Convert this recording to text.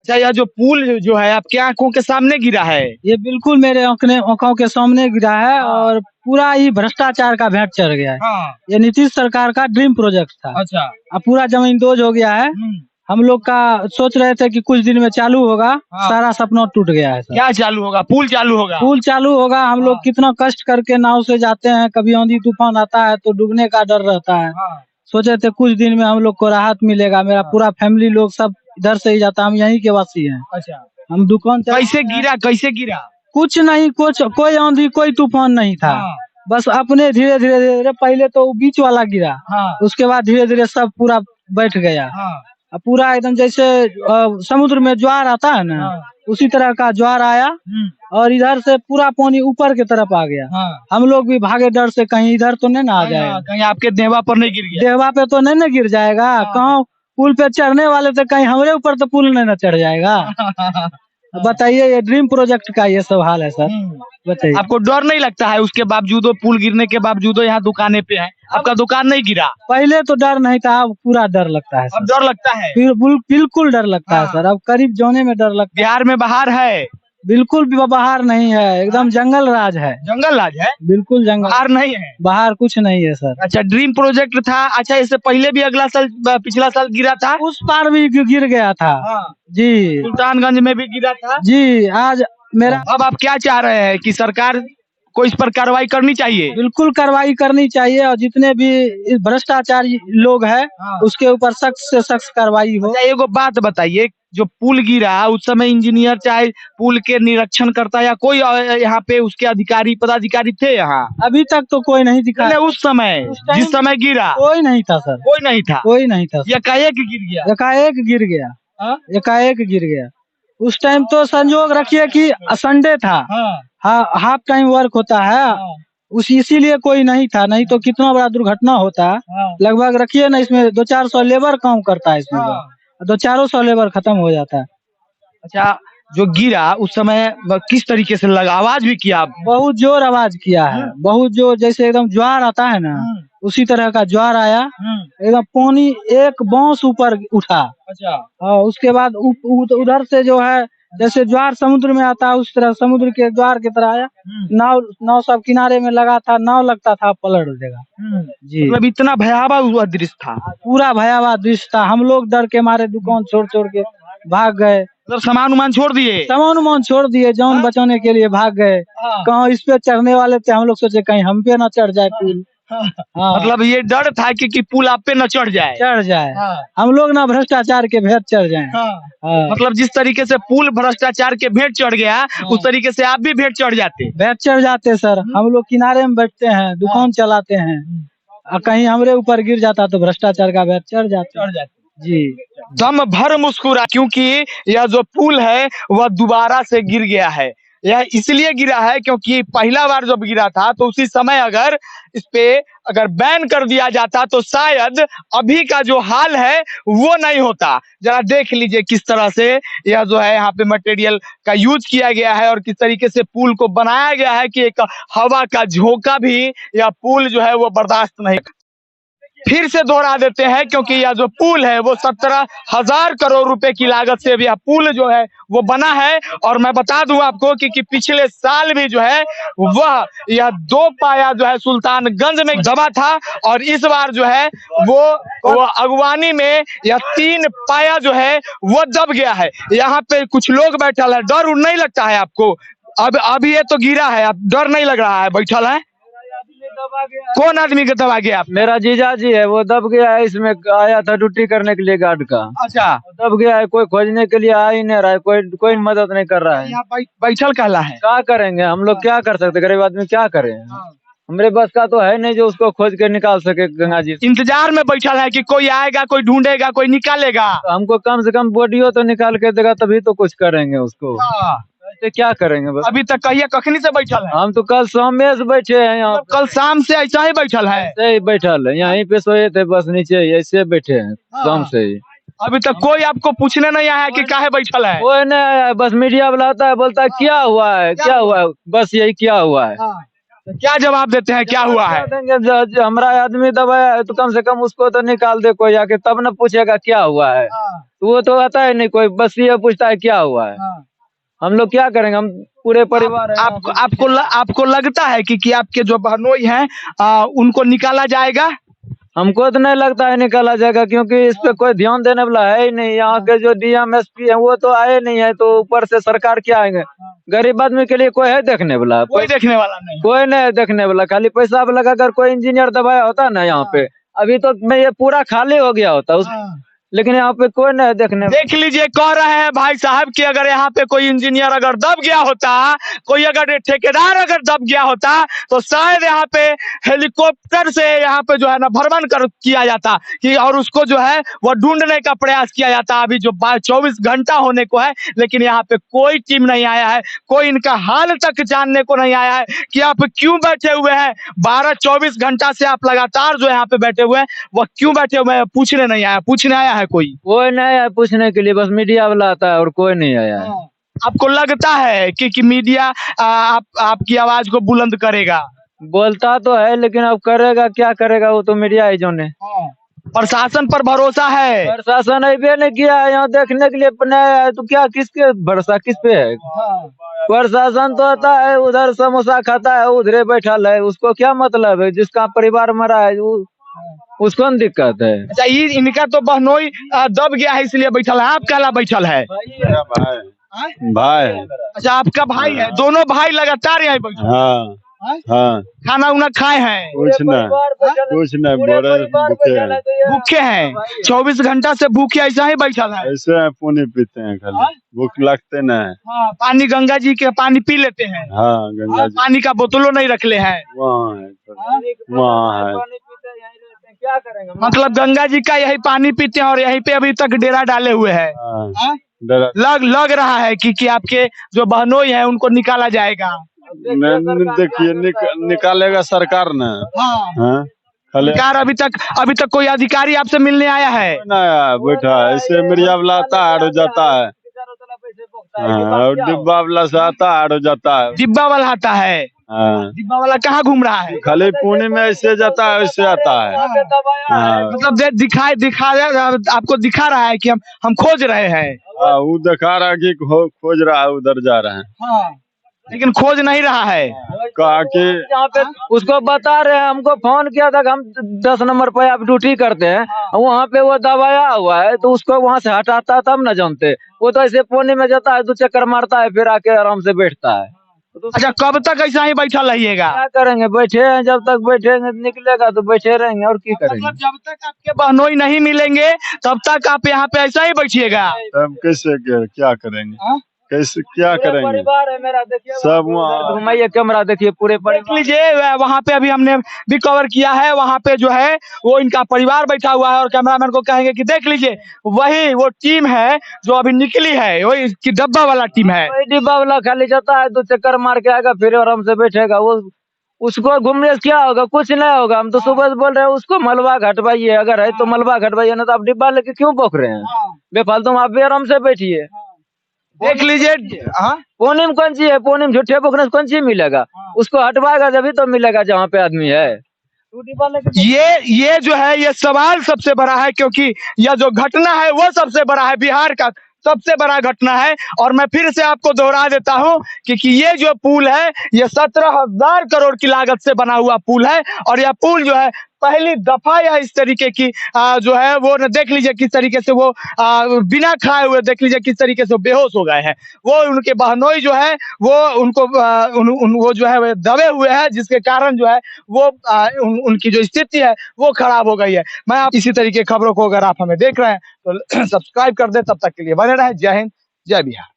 अच्छा, यह जो पुल जो है आपके आंखों के सामने गिरा है? ये बिल्कुल मेरे आंखों के सामने गिरा है और पूरा ही भ्रष्टाचार का भेंट चढ़ गया है। ये नीतीश सरकार का ड्रीम प्रोजेक्ट था। अच्छा। अब पूरा जमीन दोज हो गया है। हम लोग का सोच रहे थे कि कुछ दिन में चालू होगा, सारा सपना टूट गया है सर। क्या चालू होगा? पुल चालू होगा? पुल चालू होगा। हम लोग कितना कष्ट करके नाव से जाते हैं, कभी आंधी तूफान आता है तो डूबने का डर रहता है। सोचे थे कुछ दिन में हम लोग को राहत मिलेगा। मेरा पूरा फैमिली लोग सब इधर से ही जाता, हम यहीं के वासी हैं। अच्छा। हम दुकान कैसे गिरा? कैसे गिरा? कुछ नहीं, कुछ कोई आंधी कोई तूफान नहीं था। बस अपने धीरे धीरे धीरे पहले तो बीच वाला गिरा, उसके बाद धीरे धीरे सब पूरा बैठ गया। पूरा एकदम जैसे समुद्र में ज्वार आता है ना, उसी तरह का ज्वार आया और इधर से पूरा पानी ऊपर की तरफ आ गया। हम लोग भी भागे डर से, कहीं इधर तो नहीं ना आ जाएगा, कहीं आपके देवा पर नहीं गिर गया? देवा पे तो नहीं ना गिर जाएगा। कहाँ पुल पे चढ़ने वाले थे, कहीं हमारे ऊपर तो पुल नहीं ना चढ़ जाएगा। बताइए, ये ड्रीम प्रोजेक्ट का ये सब हाल है सर। बताइए, आपको डर नहीं लगता है? उसके बावजूद पुल गिरने के बावजूद यहाँ दुकानें पे है, आपका दुकान नहीं गिरा? पहले तो डर नहीं था, अब पूरा डर लगता है सर। अब डर लगता है? बिल्कुल डर लगता है सर। अब करीब जाने में डर लगता है। बिहार में बाहर है? बिल्कुल भी बाहर नहीं है, एकदम जंगल राज है। जंगल राज है? बिल्कुल जंगल, बाहर नहीं है? बाहर कुछ नहीं है सर। अच्छा, ड्रीम प्रोजेक्ट था। अच्छा, इससे पहले भी अगला साल पिछला साल गिरा था? उस पार भी गिर गया था जी। सुल्तानगंज में भी गिरा था जी। आज मेरा, अब आप क्या चाह रहे हैं कि सरकार को इस पर कार्रवाई करनी चाहिए? बिल्कुल कार्रवाई करनी चाहिए और जितने भी भ्रष्टाचारी लोग हैं उसके ऊपर सख्त से सख्त कार्रवाई हो। अच्छा, एगो बात बताइए, जो पुल गिरा उस समय इंजीनियर चाहे पुल के निरीक्षण करता या कोई यहाँ पे उसके अधिकारी पदाधिकारी थे यहाँ? अभी तक तो कोई नहीं दिखा। उस समय जिस समय गिरा कोई नहीं था सर। कोई नहीं था? कोई नहीं था। एकाएक गिर गया? एकाएक गिर गया। एकाएक गिर गया। उस टाइम तो संजोग रखिए कि संडे था, हाफ टाइम वर्क होता है, इसीलिए कोई नहीं था, नहीं तो कितना बड़ा दुर्घटना होता। लगभग रखिए ना, इसमें 200-400 लेबर काम करता है, इसमें 200-400 लेबर खत्म हो जाता है। अच्छा, जो गिरा उस समय किस तरीके से लगा? आवाज भी किया? बहुत जोर आवाज किया है, बहुत जोर, जैसे एकदम ज्वार आता है ना, उसी तरह का ज्वार आया। एकदम पानी एक बांस ऊपर उठा। अच्छा। उसके बाद उधर से जो है, जैसे ज्वार समुद्र में आता है उस तरह समुद्र के ज्वार की तरह आया। नाव सब किनारे में लगा था, नाव लगता था पलट देगा जी। मतलब इतना भयावह हुआ दृश्य था? पूरा भयावह दृश्य था। हम लोग डर के मारे दुकान छोड़ छोड़ के भाग गए। मतलब सामान उमान छोड़ दिए? सामान उमान छोड़ दिए, जान बचाने के लिए भाग गए। कहाँ इस पे चढ़ने वाले थे, हम लोग सोचे कहीं हम पे न चढ़ जाए पुल। मतलब ये डर था कि पुल आप पे न चढ़ जाए? हम लोग ना भ्रष्टाचार के भेंट चढ़ जाए। मतलब जिस तरीके से पुल भ्रष्टाचार के भेंट चढ़ गया, उस तरीके से आप भी भेंट चढ़ जाते सर। हम लोग किनारे में बैठते हैं, दुकान चलाते हैं, कहीं हमारे ऊपर गिर जाता तो भ्रष्टाचार का भेंट चढ़ जाते जी। दम भर मुस्कुरा, क्योंकि यह जो पुल है वह दोबारा से गिर गया है। यह इसलिए गिरा है क्योंकि पहला बार जब गिरा था तो उसी समय अगर इस पे अगर बैन कर दिया जाता तो शायद अभी का जो हाल है वो नहीं होता। जरा देख लीजिए किस तरह से यह जो है यहाँ पे मटेरियल का यूज किया गया है और किस तरीके से पुल को बनाया गया है कि एक हवा का झोंका भी यह पुल जो है वो बर्दाश्त नहीं। फिर से दोहरा देते हैं क्योंकि यह जो पुल है वो 17,000 करोड़ रुपए की लागत से यह पुल जो है वो बना है। और मैं बता दूं आपको कि पिछले साल भी जो है वह यह 2 पाया जो है सुल्तानगंज में दबा था और इस बार जो है वो अगवानी में यह 3 पाया जो है वो दब गया है। यहाँ पे कुछ लोग बैठल है, डर नहीं लगता है आपको? अब अभी ये तो गिरा है, अब डर नहीं लग रहा है? बैठल है, कौन आदमी का दबा गया? मेरा जीजा जी है, वो दब गया है। इसमें आया था ड्यूटी करने के लिए गार्ड का। अच्छा, दब गया है, कोई खोजने के लिए आ ही नहीं रहा है, कोई मदद नहीं कर रहा है। यहाँ बैठल कहला है, क्या करेंगे हम लोग, क्या कर सकते, गरीब आदमी क्या करें। हमारे बस का तो है नहीं जो उसको खोज के निकाल सके। गंगा जी इंतजार में बैठल है कि कोई आएगा, कोई ढूंढेगा, कोई निकालेगा। तो हमको कम से कम बॉडियो तो निकाल के देगा, तभी तो कुछ करेंगे उसको। ऐसे क्या करेंगे बस। अभी तक कहिए कखनी से बैठल है? हम तो कल शाम में से बैठे हैं यहाँ। कल शाम से ऐसा ही बैठल है? ऐसे ही बैठल है, यहीं पे सोए थे बस, नीचे ऐसे बैठे हैं शाम से ही। अभी तक कोई आपको पूछने नहीं आया कि काहे बैठल है? कोई नहीं आया, बस मीडिया वाला आता है, बोलता है क्या हुआ है, क्या हुआ है, बस यही क्या हुआ है। क्या जवाब देते हैं, क्या हुआ है? देंगे हमारा आदमी दबाया है तो कम से कम उसको तो निकाल दे कोई आके, तब न पूछेगा क्या हुआ है। तो वो तो आता है नहीं कोई, बस ये पूछता है क्या हुआ है। हम लोग क्या करेंगे, हम पूरे परिवार हैं। आपको लगता है कि आपके जो बहनोई हैं उनको निकाला जाएगा? हमको तो नहीं लगता है निकाला जाएगा, क्योंकि इस पे कोई ध्यान देने वाला है ही नहीं। यहाँ के जो डीएम एसपी है वो तो आए नहीं है, तो ऊपर से सरकार क्या आएंगे? गरीब आदमी के लिए कोई है देखने वाला? कोई देखने वाला नहीं, कोई नहीं है देखने वाला। खाली पैसा लगा कर कोई इंजीनियर दबाया होता ना यहाँ पे, अभी तो मैं ये पूरा खाली हो गया होता लेकिन यहाँ पे कोई नहीं देखने। देख लीजिए, कह रहे हैं भाई साहब कि अगर यहाँ पे कोई इंजीनियर अगर दब गया होता, कोई अगर ठेकेदार अगर दब गया होता, तो शायद यहाँ पे हेलीकॉप्टर से यहाँ पे जो है ना भ्रमण किया जाता कि, और उसको जो है वो ढूंढने का प्रयास किया जाता। अभी जो 24 घंटा होने को है, लेकिन यहाँ पे कोई टीम नहीं आया है, कोई इनका हाल तक जानने को नहीं आया है कि आप क्यों बैठे हुए हैं। 12-24 घंटा से आप लगातार जो यहाँ पे बैठे हुए हैं, वह क्यों बैठे हुए हैं, पूछने नहीं आया? पूछने आया है कोई नहीं आया पूछने के लिए, बस मीडिया वाला आता है और कोई नहीं आया है। आपको लगता है कि मीडिया आपकी आवाज को बुलंद करेगा? बोलता तो है, लेकिन अब करेगा क्या करेगा, वो तो मीडिया ही जाने। प्रशासन पर भरोसा है? प्रशासन अभी नहीं किया है यहाँ देखने के लिए अपने, तो क्या किसके भरोसा, किस पे है? प्रशासन तो आता है उधर समोसा खाता है, उधरे बैठा है, उसको क्या मतलब है? जिसका परिवार मरा है उसको न दिक्कत है। अच्छा, इनका तो बहनोई दब गया है इसलिए बैठल है, आप काला बैठल है? भाई। अच्छा, आपका भाई है? दोनों भाई लगातार यहाँ बैठे? हाँ। खाना उना खाए हैं? कुछ नहीं भूखे हैं? 24 घंटा से भूखे ऐसा ही बैठल है? ऐसे पानी पीते हैं, खाली भूख लगते न है। पानी गंगा जी के पानी पी लेते हैं? हाँ, गंगा जी। पानी का बोतलों नहीं रखले हैं? वहाँ है। क्या करेंगे? मतलब गंगा जी का यही पानी पीते हैं और यहीं पे अभी तक डेरा डाले हुए हैं। लग रहा है कि आपके जो बहनोई है उनको निकाला जाएगा? देखिए निकालेगा सरकार ने। सरकार अभी तक कोई अधिकारी आपसे मिलने आया है? बैठा ऐसे मीडिया वाला आता है और जाता है, और डिब्बा वाला से आता है और जाता है। डिब्बा वाला आता है? डिब्बा वाला कहाँ घूम रहा है? खाली पुणे में ऐसे जाता है वैसे आता है। मतलब आपको दिखा रहा है कि हम खोज रहे हैं? वो दिखा रहा है कि खोज रहा है, उधर जा रहे हैं। लेकिन खोज नहीं रहा है। कहा कि यहाँ पे उसको बता रहे हैं, हमको फोन किया था कि हम 10 नंबर पे आप ड्यूटी करते हैं, वहाँ पे वो दबाया हुआ है, तो उसको वहाँ से हटाता तब न जानते। वो तो ऐसे पुणे में जाता है, 2 चक्कर मारता है, फिर आके आराम से बैठता है। अच्छा, कब तक ऐसा ही बैठा रहिएगा? क्या करेंगे, बैठे हैं, जब तक बैठेंगे निकलेगा तो बैठे रहेंगे, और क्या करेंगे? मतलब जब तक आपके बहनोई नहीं मिलेंगे तब तक आप यहाँ पे ऐसा ही बैठिएगा? तब कैसे क्या करेंगे? कैसे क्या करेंगे? परिवार है मेरा, देखिए सब घुमाइए कैमरा, देखिए पूरे देख लीजिए, वहाँ पे अभी हमने भी कवर किया है, वहाँ पे जो है वो इनका परिवार बैठा हुआ है, और कैमरामैन को कहेंगे कि देख लीजिए वही वो टीम है जो अभी निकली है, वही की डब्बा वाला टीम है। डिब्बा वाला खाली जाता है, 2 चक्कर मार के आएगा, फिर आराम से बैठेगा। वो उसको घूमने से क्या होगा? कुछ नहीं होगा। हम तो सुबह से बोल रहे हैं उसको मलबा घटवाइए, अगर है तो मलबा घटवाइए, ना तो आप डिब्बा लेके क्यों पोख रहे हैं बेफालतू? आप भी आराम से बैठिए। देख लीजिए, पुणे में कौन सी है? पुणे में झूठे पोखने से कौन सी मिलेगा? उसको हटवाएगा जब तो मिलेगा जहाँ पे आदमी है। ये जो है ये सवाल सबसे बड़ा है, क्योंकि यह जो घटना है वो सबसे बड़ा है, बिहार का सबसे बड़ा घटना है। और मैं फिर से आपको दोहरा देता हूं कि ये जो पुल है ये 17,000 करोड़ की लागत से बना हुआ पुल है, और यह पुल जो है पहली दफा या इस तरीके की जो है वो देख लीजिए किस तरीके से वो बिना खाए हुए देख लीजिए किस तरीके से बेहोश हो गए हैं। वो उनके बहनोई जो है वो उनको वो जो है दबे हुए हैं, जिसके कारण जो है वो उनकी जो स्थिति है वो खराब हो गई है। मैं आप इसी तरीके खबरों को अगर आप हमें देख रहे हैं तो सब्सक्राइब कर दे। तब तक के लिए बने रहे। जय हिंद, जय बिहार।